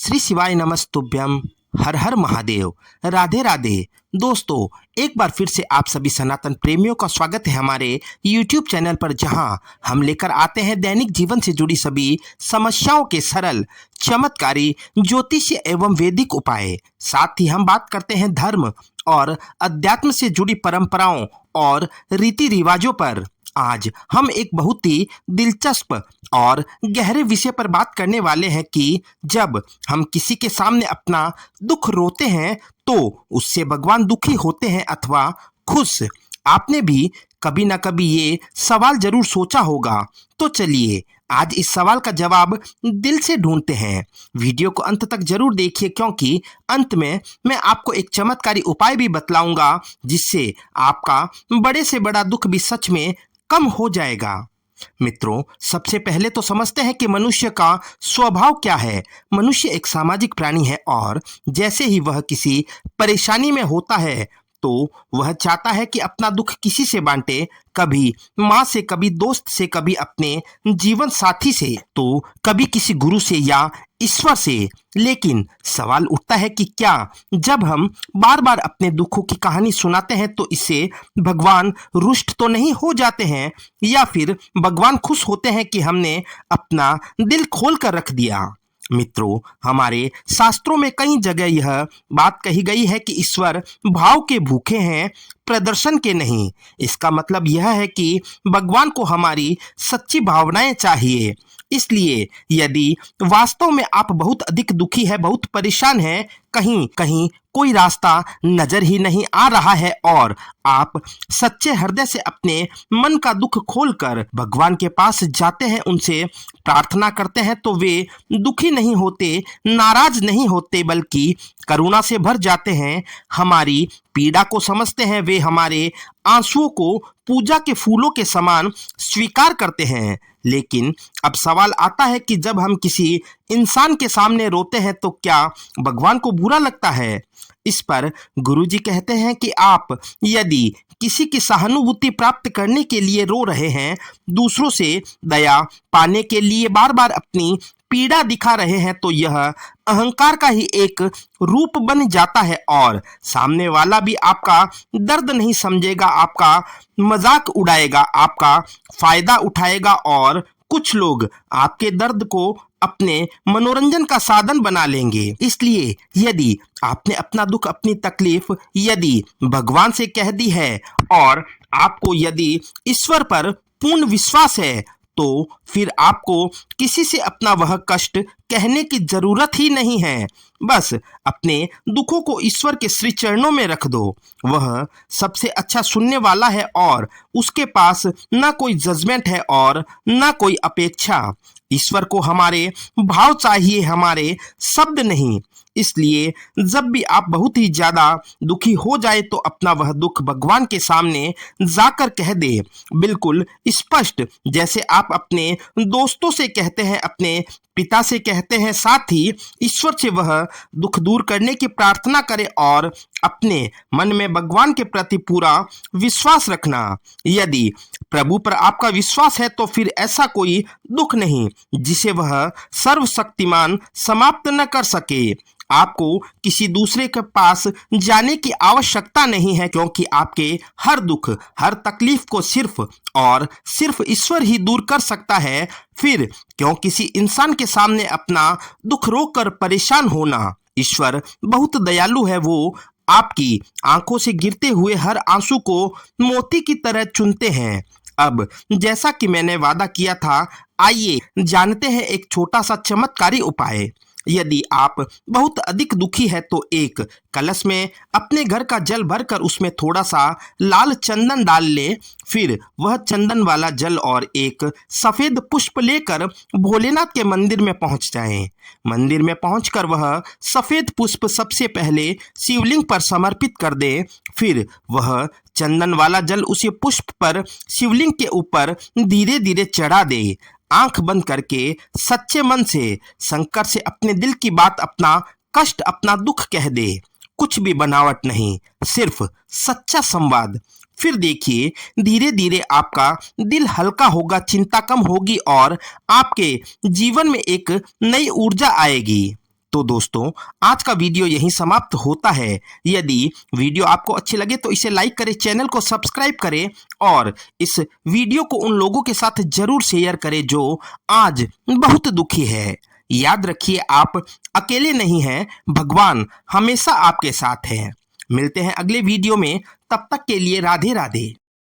श्री शिवाय नमस्तुभ्यम। हर हर महादेव। राधे राधे। दोस्तों, एक बार फिर से आप सभी सनातन प्रेमियों का स्वागत है हमारे YouTube चैनल पर, जहां हम लेकर आते हैं दैनिक जीवन से जुड़ी सभी समस्याओं के सरल, चमत्कारी, ज्योतिषीय एवं वैदिक उपाय। साथ ही हम बात करते हैं धर्म और अध्यात्म से जुड़ी परंपराओं और रीति रिवाजों पर। आज हम एक बहुत ही दिलचस्प और गहरे विषय पर बात करने वाले हैं कि जब हम किसी के सामने अपना दुख रोते हैं तो उससे भगवान दुखी होते हैं अथवा खुश। आपने भी कभी ना कभी ये सवाल जरूर सोचा होगा। तो चलिए आज इस सवाल का जवाब दिल से ढूंढते हैं। वीडियो को अंत तक जरूर देखिए, क्योंकि अंत में मैं आपको एक चमत्कारी उपाय भी बतलाऊंगा जिससे आपका बड़े से बड़ा दुख भी सच में कम हो जाएगा। मित्रों, सबसे पहले तो समझते हैं कि मनुष्य का स्वभाव क्या है। मनुष्य एक सामाजिक प्राणी है और जैसे ही वह किसी परेशानी में होता है तो वह चाहता है कि अपना दुख किसी से बांटे, कभी माँ से, कभी दोस्त से, कभी अपने जीवन साथी से, तो कभी किसी गुरु से या ईश्वर से। लेकिन सवाल उठता है कि क्या जब हम बार बार अपने दुखों की कहानी सुनाते हैं तो इससे भगवान रुष्ट तो नहीं हो जाते हैं, या फिर भगवान खुश होते हैं कि हमने अपना दिल खोल कर रख दिया। मित्रों, हमारे शास्त्रों में कई जगह यह बात कही गई है कि ईश्वर भाव के भूखे हैं, प्रदर्शन के नहीं। इसका मतलब यह है कि भगवान को हमारी सच्ची भावनाएं चाहिए। इसलिए यदि वास्तव में आप बहुत अधिक दुखी है, बहुत परेशान है, कहीं कहीं कोई रास्ता नजर ही नहीं आ रहा है और आप सच्चे हृदय से अपने मन का दुख खोलकर भगवान के पास जाते हैं, उनसे प्रार्थना करते हैं, तो वे दुखी नहीं होते, नाराज नहीं होते, बल्कि करुणा से भर जाते हैं। हमारी पीड़ा को समझते हैं, वे हमारे आंसुओं को पूजा के फूलों के समान स्वीकार करते हैं। लेकिन अब सवाल आता है कि जब हम किसी इंसान के सामने रोते हैं तो क्या भगवान को बुरा लगता है? इस पर गुरुजी कहते हैं कि आप यदि किसी की सहानुभूति प्राप्त करने के लिए रो रहे हैं, दूसरों से दया पाने के लिए बार बार अपनी पीड़ा दिखा रहे हैं, तो यह अहंकार का ही एक रूप बन जाता है और सामने वाला भी आपका दर्द नहीं समझेगा, आपका मजाक उड़ाएगा, आपका फायदा उठाएगा और कुछ लोग आपके दर्द को अपने मनोरंजन का साधन बना लेंगे। इसलिए यदि आपने अपना दुख, अपनी तकलीफ यदि भगवान से कह दी है और आपको यदि ईश्वर पर पूर्ण विश्वास है, तो फिर आपको किसी से अपना वह कष्ट कहने की जरूरत ही नहीं है। बस अपने दुखों को ईश्वर के श्री चरणों में रख दो। वह सबसे अच्छा सुनने वाला है और उसके पास ना कोई जजमेंट है और ना कोई अपेक्षा। ईश्वर को हमारे भाव चाहिए, हमारे शब्द नहीं। इसलिए जब भी आप बहुत ही ज्यादा दुखी हो जाए तो अपना वह दुख भगवान के सामने जाकर कह दे, बिल्कुल स्पष्ट, जैसे आप अपने दोस्तों से कहते हैं, अपने पिता से कहते हैं। साथ ही ईश्वर से वह दुख दूर करने की प्रार्थना करें और अपने मन में भगवान के प्रति पूरा विश्वास रखना। यदि प्रभु पर आपका विश्वास है तो फिर ऐसा कोई दुख नहीं जिसे वह सर्वशक्तिमान समाप्त न कर सके। आपको किसी दूसरे के पास जाने की आवश्यकता नहीं है, क्योंकि आपके हर दुख, हर तकलीफ को सिर्फ और सिर्फ ईश्वर ही दूर कर सकता है। फिर क्यों किसी इंसान के सामने अपना दुख रोकर परेशान होना? ईश्वर बहुत दयालु है, वो आपकी आंखों से गिरते हुए हर आंसू को मोती की तरह चुनते हैं। अब जैसा कि मैंने वादा किया था, आइए जानते हैं एक छोटा सा चमत्कारी उपाय। यदि आप बहुत अधिक दुखी है तो एक कलश में अपने घर का जल भरकर उसमें थोड़ा सा लाल चंदन डाल ले। फिर वह चंदन वाला जल और एक सफेद पुष्प लेकर भोलेनाथ के मंदिर में पहुंच जाएं। मंदिर में पहुंचकर वह सफेद पुष्प सबसे पहले शिवलिंग पर समर्पित कर दे। फिर वह चंदन वाला जल उसी पुष्प पर शिवलिंग के ऊपर धीरे धीरे चढ़ा दे। आंख बंद करके सच्चे मन से शंकर से अपने दिल की बात, अपना कष्ट, अपना दुख कह दे। कुछ भी बनावट नहीं, सिर्फ सच्चा संवाद। फिर देखिए धीरे धीरे आपका दिल हल्का होगा, चिंता कम होगी और आपके जीवन में एक नई ऊर्जा आएगी। तो दोस्तों आज का वीडियो यहीं समाप्त होता है। यदि वीडियो आपको अच्छी लगे तो इसे लाइक करें, चैनल को सब्सक्राइब करें और इस वीडियो को उन लोगों के साथ जरूर शेयर करें जो आज बहुत दुखी है। याद रखिए आप अकेले नहीं हैं, भगवान हमेशा आपके साथ हैं। मिलते हैं अगले वीडियो में, तब तक के लिए राधे राधे।